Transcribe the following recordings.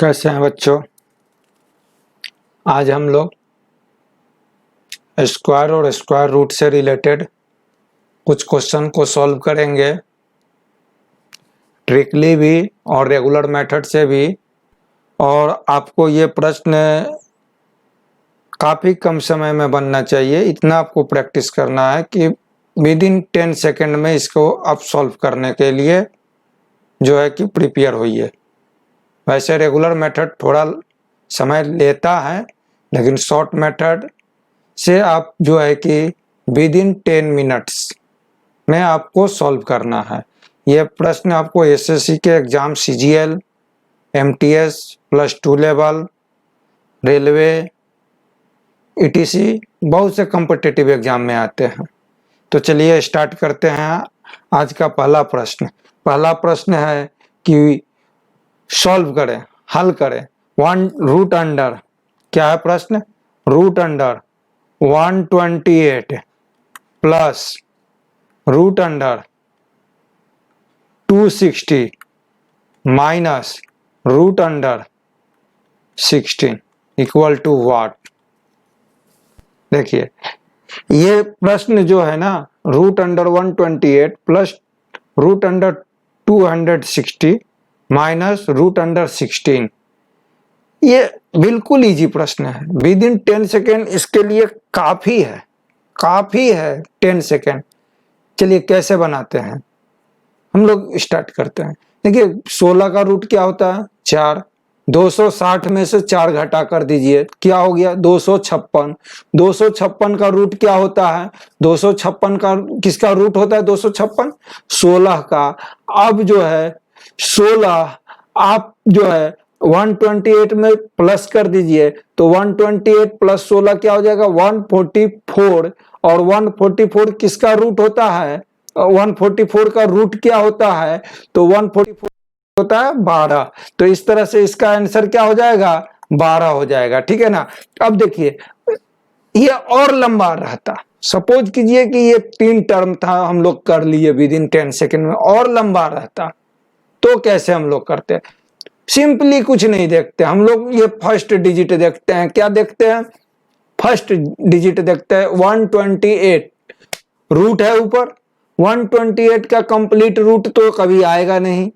कैसे हैं बच्चों। आज हम लोग स्क्वायर और स्क्वायर रूट से रिलेटेड कुछ क्वेश्चन को सॉल्व करेंगे, ट्रिकली भी और रेगुलर मेथड से भी। और आपको ये प्रश्न काफ़ी कम समय में बनना चाहिए, इतना आपको प्रैक्टिस करना है कि विद इन 10 सेकेंड में इसको आप सॉल्व करने के लिए जो है कि प्रिपेयर होइए। वैसे रेगुलर मेथड थोड़ा समय लेता है, लेकिन शॉर्ट मेथड से आप जो है कि विद इन 10 मिनट्स में आपको सॉल्व करना है। ये प्रश्न आपको एसएससी के exam CGL, MTS, +2 level, railway, etc बहुत से कॉम्पिटिटिव एग्जाम में आते हैं। तो चलिए स्टार्ट करते हैं आज का पहला प्रश्न। पहला प्रश्न है कि सॉल्व करें, हल करें रूट अंडर, क्या है प्रश्न, root under 128 plus root under 260 minus root under 16 equal to what. देखिए ये प्रश्न जो है ना, root under 128 plus root under 260 minus root under 16, ये बिल्कुल इजी प्रश्न है। विद इन 10 सेकेंड इसके लिए काफी है 10 सेकेंड। चलिए कैसे बनाते हैं, हम लोग स्टार्ट करते हैं। देखिए 16 का रूट क्या होता है, 4। 260 में से 4 घटा कर दीजिए, क्या हो गया 256। 256 का रूट क्या होता है, 256 का किसका रूट होता है 256, 16 का। अब जो है 16 आप जो है 128 में प्लस कर दीजिए, तो 128 प्लस 16 क्या हो जाएगा 144। और 144 किसका रूट होता है, 144 का रूट क्या होता है, तो 144 होता है 12। तो इस तरह से इसका आंसर क्या हो जाएगा 12 हो जाएगा, ठीक है ना। अब देखिए ये और लंबा रहता, सपोज कीजिए कि ये 3 टर्म था, हम लोग कर लिए विद इन 10 सेकेंड में, और लंबा रहता तो कैसे हम लोग करते, सिंपली कुछ नहीं देखते हम लोग, ये फर्स्ट डिजिट देखते हैं। क्या देखते हैं, फर्स्ट डिजिट देखते हैं। 128 रूट है ऊपर, 128 का कंप्लीट रूट तो कभी आएगा नहीं,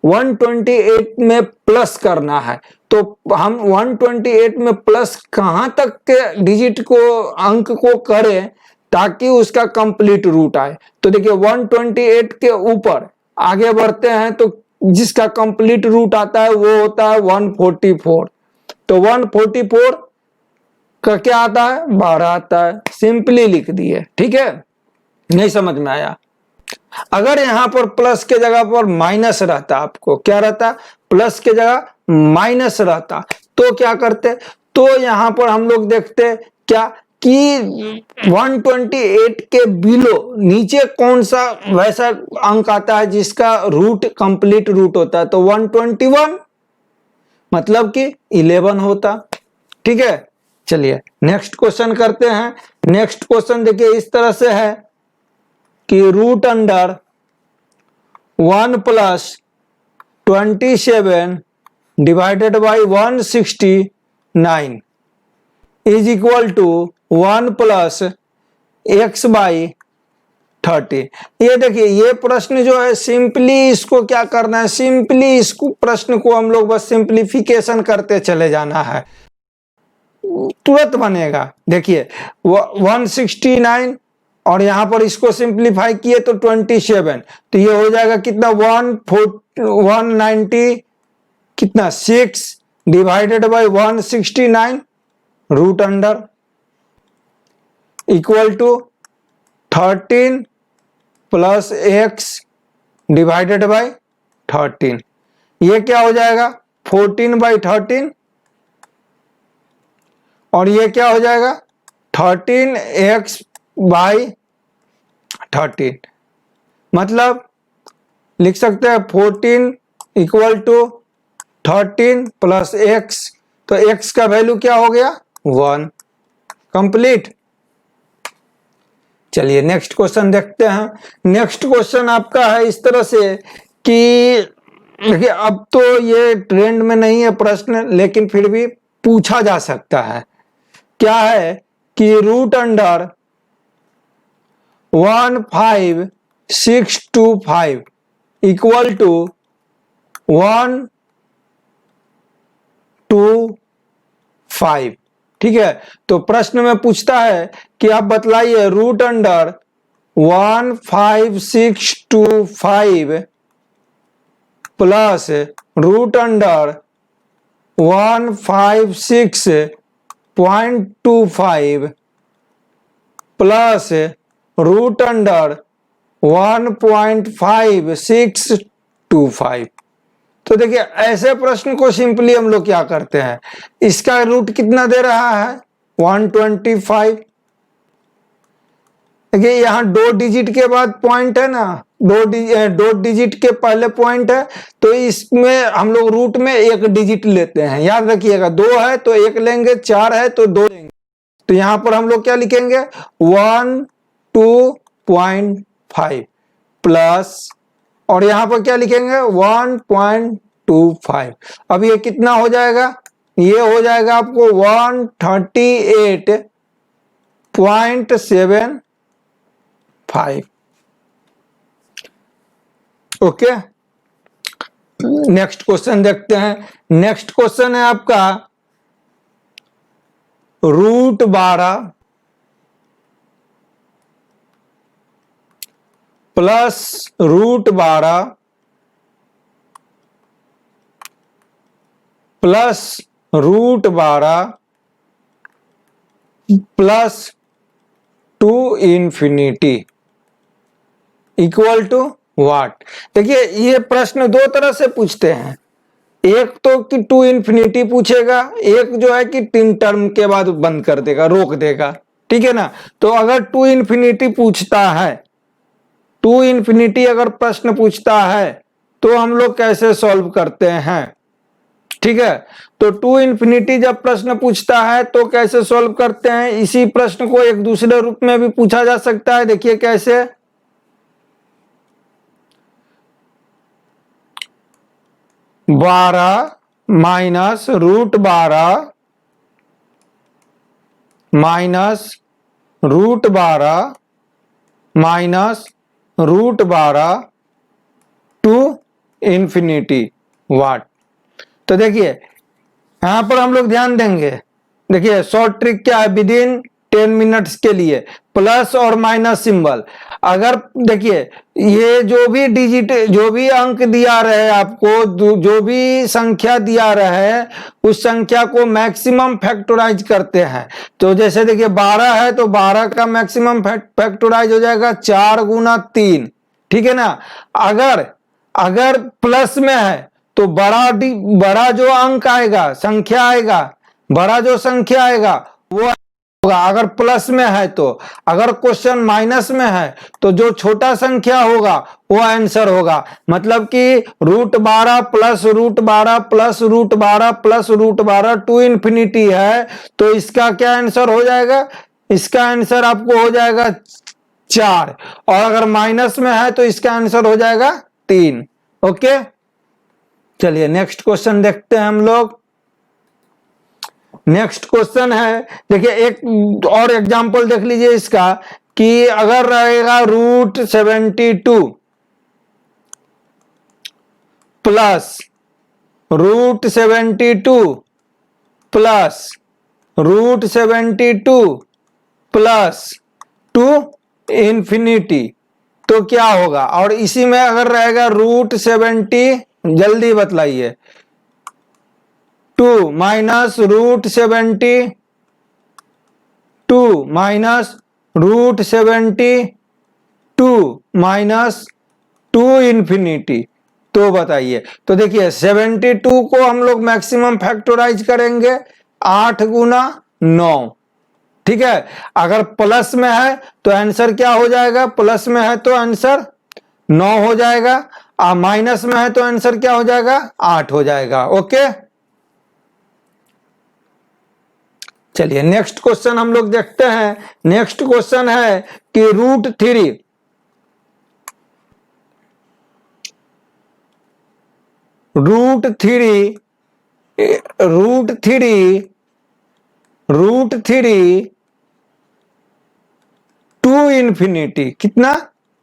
128 में प्लस करना है। तो हम 128 में प्लस कहां तक के डिजिट को, अंक को करें ताकि उसका कंप्लीट रूट आए। तो देखिए 128 के ऊपर आगे बढ़ते हैं तो जिसका कंप्लीट रूट आता है वो होता है 144। तो 144 का क्या आता है 12 आता है, सिंपली लिख दिए, ठीक है। नहीं समझ में आया, अगर यहां पर प्लस के जगह पर माइनस रहता, आपको क्या रहता, प्लस के जगह माइनस रहता, तो क्या करते, तो यहां पर हम लोग देखते क्या कि 128 के बिलो नीचे कौन सा वैसा अंक आता है जिसका रूट कंप्लीट रूट होता है, तो 121 मतलब कि 11 होता, ठीक है। चलिए नेक्स्ट क्वेश्चन करते हैं। नेक्स्ट क्वेश्चन देखिए इस तरह से है कि root under 1 plus 27 divided by 169 is equal to 1 plus x by 30। ये देखिए ये प्रश्न जो है सिंपली इसको क्या करना है, सिंपली इसको प्रश्न को हम लोग बस सिंप्लीफिकेशन करते चले जाना है, तुरंत बनेगा। देखिए 169 और यहां पर इसको सिंप्लीफाई किए तो 27, तो ये हो जाएगा कितना 190 कितना 6 divided by 169 root under equal to 13 plus x divided by 13। ये क्या हो जाएगा 14/13 और ये क्या हो जाएगा 13x/13, मतलब लिख सकते हैं 14 इक्वल टू 13 प्लस x, तो x का वैल्यू क्या हो गया 1, कंप्लीट। चलिए नेक्स्ट क्वेश्चन देखते हैं। नेक्स्ट क्वेश्चन आपका है इस तरह से कि देखिए अब तो ये ट्रेंड में नहीं है प्रश्न, लेकिन फिर भी पूछा जा सकता है। क्या है कि रूट अंडर 15,625 इक्वल टू 125। ठीक है, तो प्रश्न में पूछता है कि आप बतलाइए root under 15,625 plus root under 156.25 plus root under 1.5625। तो देखिए ऐसे प्रश्न को सिंपली हम लोग क्या करते हैं, इसका रूट कितना दे रहा है 125। देखिए यहाँ 2 डिजिट के बाद पॉइंट है ना, 2 डिजिट के पहले पॉइंट है, तो इसमें हम लोग रूट में 1 डिजिट लेते हैं। याद रखिएगा 2 है तो 1 लेंगे, 4 है तो 2 लेंगे। तो यहां पर हम लोग क्या लिखेंगे 1.25 प्लस, और यहां पर क्या लिखेंगे 1.25। अब ये कितना हो जाएगा, ये हो जाएगा आपको 138.75। ओके, नेक्स्ट क्वेश्चन देखते हैं। नेक्स्ट क्वेश्चन है आपका root 12 plus root 12 plus root 12 plus 2 infinity equal to what. देखिए ये प्रश्न दो तरह से पूछते हैं, एक तो कि 2 इंफिनिटी पूछेगा, एक जो है कि 3 टर्म के बाद बंद कर देगा, रोक देगा। ठीक है ना, तो अगर 2 इंफिनिटी पूछता है, 2 इंफिनिटी अगर प्रश्न पूछता है तो हम लोग कैसे सॉल्व करते हैं। ठीक है, तो 2 इंफिनिटी जब प्रश्न पूछता है तो कैसे सॉल्व करते हैं। इसी प्रश्न को एक दूसरे रूप में भी पूछा जा सकता है। देखिए कैसे, 12 minus root 12 minus root 12 minus root 12 to infinity what. तो देखिए यहां पर हम लोग ध्यान देंगे, देखिए शॉर्ट ट्रिक क्या है, विद इन 10 मिनट्स के लिए प्लस और माइनस सिंबल। अगर देखिए ये जो भी डिजिट, जो भी अंक दिया रहे आपको, जो भी संख्या दिया रहे, उस संख्या को मैक्सिमम फैक्टराइज करते हैं। तो जैसे देखिए 12 है तो 12 का मैक्सिमम फैक्टराइज हो जाएगा 4 गुना 3। ठीक है ना, अगर प्लस में है तो बड़ा जो अंक आएगा, संख्या आएगा, बड़ा जो संख्या आएगा वो होगा अगर प्लस में है तो। अगर क्वेश्चन माइनस में है तो जो छोटा संख्या होगा वो आंसर होगा। मतलब कि root 12 plus root 12 plus root 12 plus root 12 to infinity है, तो इसका क्या आंसर हो जाएगा, इसका आंसर आपको हो जाएगा 4। और अगर माइनस में है तो इसका आंसर हो जाएगा 3। ओके, चलिए नेक्स्ट क्वेश्चन देखते हैं हम लोग। नेक्स्ट क्वेश्चन है, देखिए एक और एग्जांपल देख लीजिए इसका, कि अगर रहेगा root 72 plus root 72 plus root 72 plus 2 infinity, तो क्या होगा। और इसी में अगर रहेगा रूट 70, जल्दी बतलाइए, 2 minus root 72 minus root 72 minus 2 infinity, तो बताइए। तो देखिए 72 को हम लोग मैक्सिमम फैक्टराइज करेंगे 8 गुना 9। ठीक है, अगर प्लस में है तो आंसर क्या हो जाएगा, प्लस में है तो आंसर 9 हो जाएगा, और माइनस में है तो आंसर क्या हो जाएगा 8 हो जाएगा। ओके, चलिए नेक्स्ट क्वेश्चन हम लोग देखते हैं। नेक्स्ट क्वेश्चन है कि रूट 3 √3 टू इन्फिनिटी, कितना,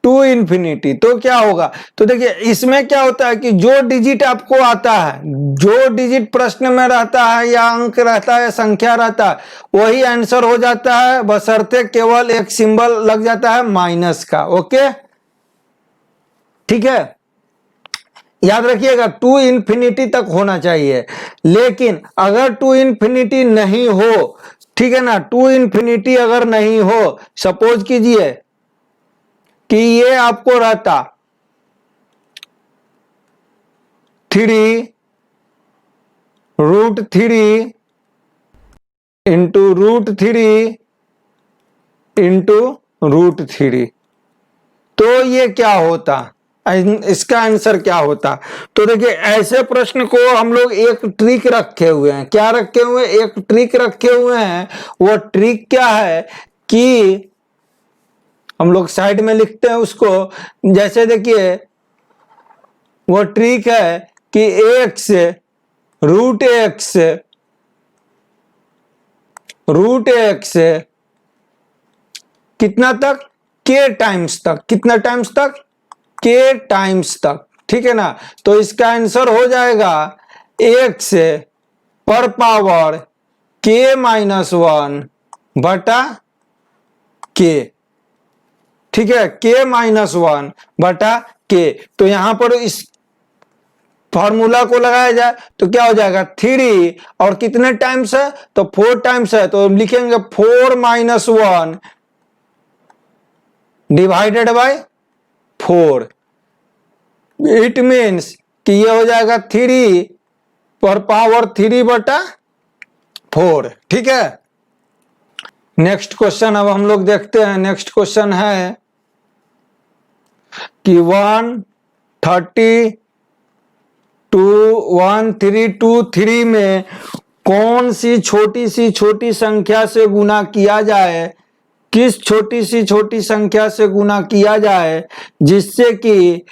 टू इन्फिनिटी। तो क्या होगा, तो देखिए इसमें क्या होता है कि जो डिजिट आपको आता है, जो डिजिट प्रश्न में रहता है या अंक रहता है या संख्या रहता है, वही आंसर हो जाता है, बशर्ते केवल एक सिंबल लग जाता है माइनस का। ओके, ठीक है, याद रखिएगा टू इन्फिनिटी तक होना चाहिए। लेकिन अगर टू इन्फिनिटी नहीं हो, ठीक है ना, टू इन्फिनिटी अगर नहीं हो, सपोज कीजिए कि ये आपको रहता 3 √3 तो ये क्या होता, इसका आंसर क्या होता। तो देखिए ऐसे प्रश्न को हम लोग एक ट्रिक रखे हुए हैं। क्या रखे हुए हैं, एक ट्रिक रखे हुए हैं। वो ट्रिक क्या है कि हम लोग साइड में लिखते हैं उसको, जैसे देखिए वो ट्रिक है कि √x कितना तक, k टाइम्स तक, कितना टाइम्स तक, k टाइम्स तक, ठीक है ना। तो इसका आंसर हो जाएगा x पर पावर k-1 बटा k, ठीक है, k-1 बटा k। तो यहां पर इस फॉर्मूला को लगाया जाए तो क्या हो जाएगा, 3 और कितने टाइम्स है, तो 4 टाइम्स है, तो लिखेंगे 4-1 डिवाइडेड बाय 4। इट मीन्स कि ये हो जाएगा 3 पर पावर 3 बटा 4, ठीक है। नेक्स्ट क्वेश्चन अब हम लोग देखते हैं। नेक्स्ट क्वेश्चन है कि 1323 में कौन सी छोटी संख्या से गुना किया जाए, किस छोटी संख्या से गुना किया जाए जिससे कि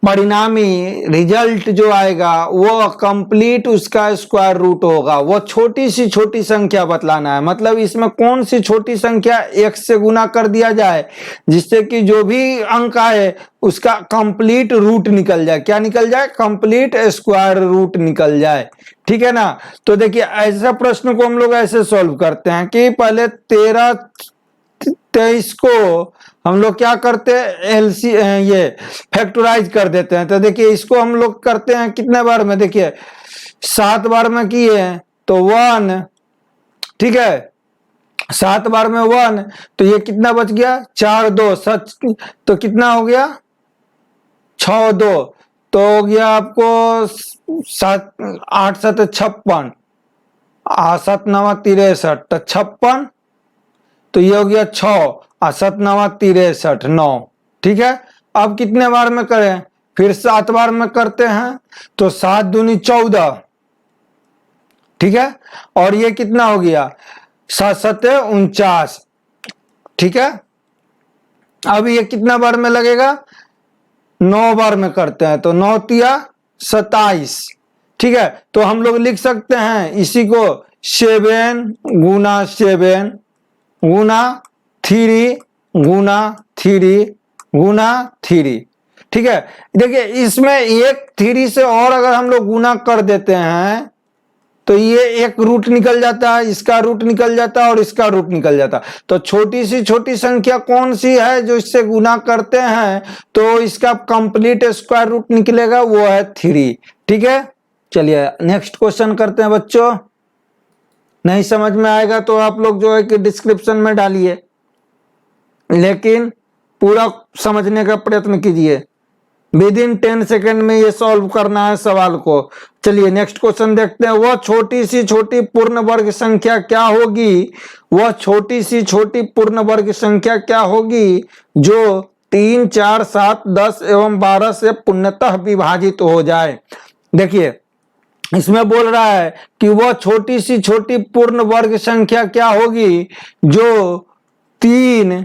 परिणामी रिजल्ट जो आएगा वो कंप्लीट उसका स्क्वायर रूट होगा। वो छोटी संख्या बतलाना है, मतलब इसमें कौन सी छोटी संख्या x से गुना कर दिया जाए जिससे कि जो भी अंक आए उसका कंप्लीट रूट निकल जाए। क्या निकल जाए, कंप्लीट स्क्वायर रूट निकल जाए, ठीक है ना। तो देखिए ऐसा प्रश्न को हम लोग ऐसे सॉल्व करते हैं कि पहले 23 को हम लोग क्या करते हैं, ये फैक्टराइज कर देते हैं। तो देखिए इसको हम लोग करते हैं कितने बार में, देखिए 7 बार में किए हैं तो 1, ठीक है, 7 बार में 1, तो ये कितना बच गया, 4-2 सच, तो कितना हो गया 6-2, तो हो गया आपको 8-7 56, 7-9 63, तो 56, तो ये हो गया 6 और 7-9 63 9, ठीक है। अब कितने बार में करें, फिर 7 बार में करते हैं तो 7-दूनी 14, ठीक है, और ये कितना हो गया 7-7 49, ठीक है। अब ये कितना बार में लगेगा, 9 बार में करते हैं तो 9 तिया 27, ठीक है। तो हम लोग लिख सकते हैं इसी को 7 गुना 7 गुना 3 गुना 3 गुना 3, ठीक है। देखिए इसमें एक 3 से और अगर हम लोग गुना कर देते हैं तो ये एक रूट निकल जाता है, इसका रूट निकल जाता है और इसका रूट निकल जाता है। तो छोटी संख्या कौन सी है जो इससे गुना करते हैं तो इसका कंप्लीट स्क्वायर रूट निकलेगा, वो है 3, ठीक है। चलिए नेक्स्ट क्वेश्चन करते हैं बच्चों। नहीं समझ में आएगा तो आप लोग जो है कि डिस्क्रिप्शन में डालिए, लेकिन पूरा समझने का प्रयत्न कीजिए। विद इन 10 सेकेंड में ये सॉल्व करना है सवाल को। चलिए नेक्स्ट क्वेश्चन देखते हैं। वह छोटी पूर्ण वर्ग संख्या क्या होगी, वह छोटी पूर्ण वर्ग संख्या क्या होगी जो 3, 4, 7, 10 एवं 12 से पूर्णतः विभाजित हो जाए। देखिए इसमें बोल रहा है कि वह छोटी पूर्ण वर्ग संख्या क्या होगी जो 3,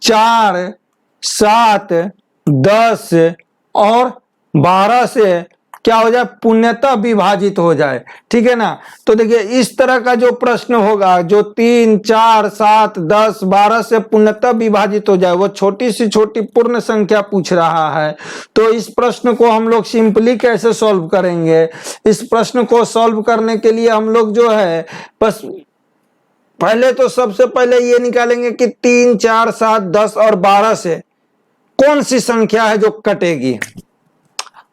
4, 7, 10 और 12 से क्या हो जाए, पूर्णतः विभाजित हो जाए। ठीक है ना। तो देखिए इस तरह का जो प्रश्न होगा जो 3, 4, 7, 10, 12 से पूर्णतः विभाजित हो जाए, वो छोटी सी छोटी पूर्ण संख्या पूछ रहा है। तो इस प्रश्न को हम लोग सिंपली कैसे सॉल्व करेंगे? इस प्रश्न को सॉल्व करने के लिए हम लोग जो है बस पहले तो सबसे पहले ये निकालेंगे कि 3, 4, 7, 10 और 12 से कौन सी संख्या है जो कटेगी,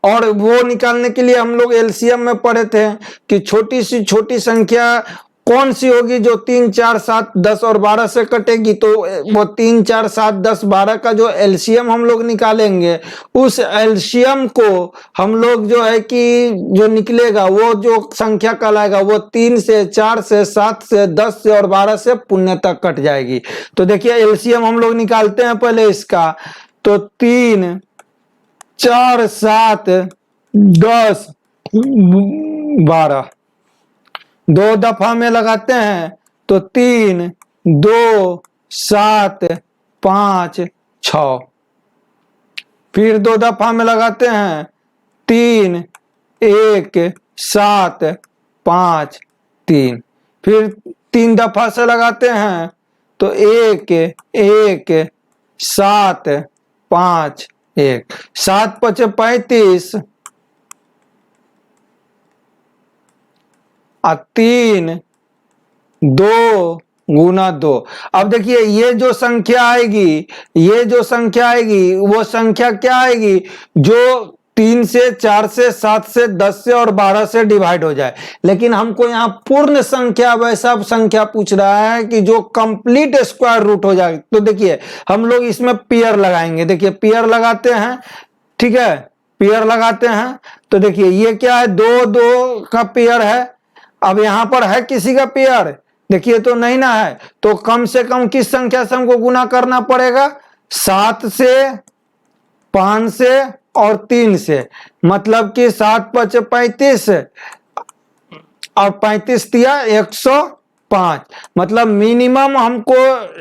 और वो निकालने के लिए हम लोग एलसीएम में पढ़े थे कि छोटी सी छोटी संख्या कौन सी होगी जो 3, 4, 7, 10 और 12 से कटेगी। तो वो 3, 4, 7, 10, 12 का जो एलसीएम हम लोग निकालेंगे, उस एलसीएम को हम लोग जो है कि जो निकलेगा वो जो संख्या कहलाएगा वो 3 से, 4 से, 7 से, 10 से और 12 से पूर्णतः कट जाएगी। तो देखिए एलसीएम हम लोग निकालते हैं पहले इसका। तो 3, 4, 7, 10, 12 दो दफा में लगाते हैं तो 3, 2, 7, 5, 6। फिर दो दफा में लगाते हैं 3, 1, 7, 5, 3। फिर 3 दफा से लगाते हैं तो 1, 1, 7, 5, 1। 7 × 5 = 35 और 3, 2 × 2। अब देखिए ये जो संख्या आएगी, ये जो संख्या आएगी वो संख्या क्या आएगी जो 3 से, 4 से, 7 से, 10 से और 12 से डिवाइड हो जाए। लेकिन हमको यहाँ पूर्ण संख्या, वैसा संख्या पूछ रहा है कि जो कंप्लीट स्क्वायर रूट हो जाए। तो देखिए हम लोग इसमें पेयर लगाएंगे। देखिए पेयर लगाते हैं, ठीक है, पेयर लगाते हैं। तो देखिए ये क्या है, 2, 2 का पेयर है। अब यहां पर है किसी का पेयर, देखिए तो नहीं ना है। तो कम से कम किस संख्या से हमको गुना करना पड़ेगा, 7 से, 5 से और 3 से। मतलब कि 7 × 5 = 35 और 35 दिया 105। मतलब मिनिमम हमको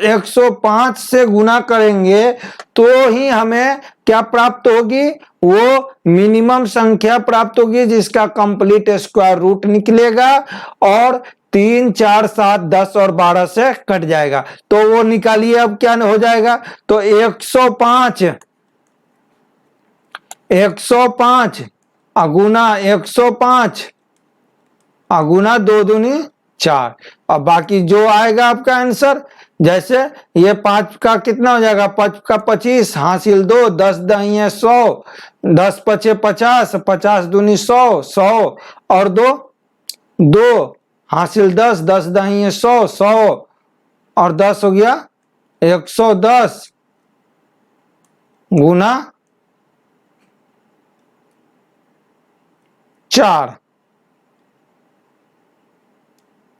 105 से गुना करेंगे तो ही हमें क्या प्राप्त होगी, वो मिनिमम संख्या प्राप्त होगी जिसका कंप्लीट स्क्वायर रूट निकलेगा और 3, 4, 7, 10 और 12 से कट जाएगा। तो वो निकालिए अब क्या हो जाएगा। तो 105 गुना 105 गुना 2 दूनी 4। और बाकी जो आएगा आपका आंसर, जैसे ये 5 का कितना हो जाएगा, 5 का 25 हासिल 2, 10 × 100, 10 × 5 = 50, 50 दूनी 100, 100 और 2, 2 हासिल 10, 10 × 100, 100 और 10 हो गया 110 गुना 4।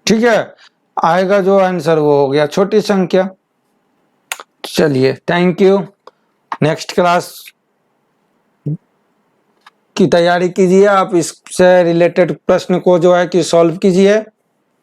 ठीक है, आएगा जो आंसर वो हो गया छोटी संख्या। चलिए थैंक यू। नेक्स्ट क्लास की तैयारी कीजिए, आप इससे रिलेटेड प्रश्न को जो है कि सॉल्व कीजिए।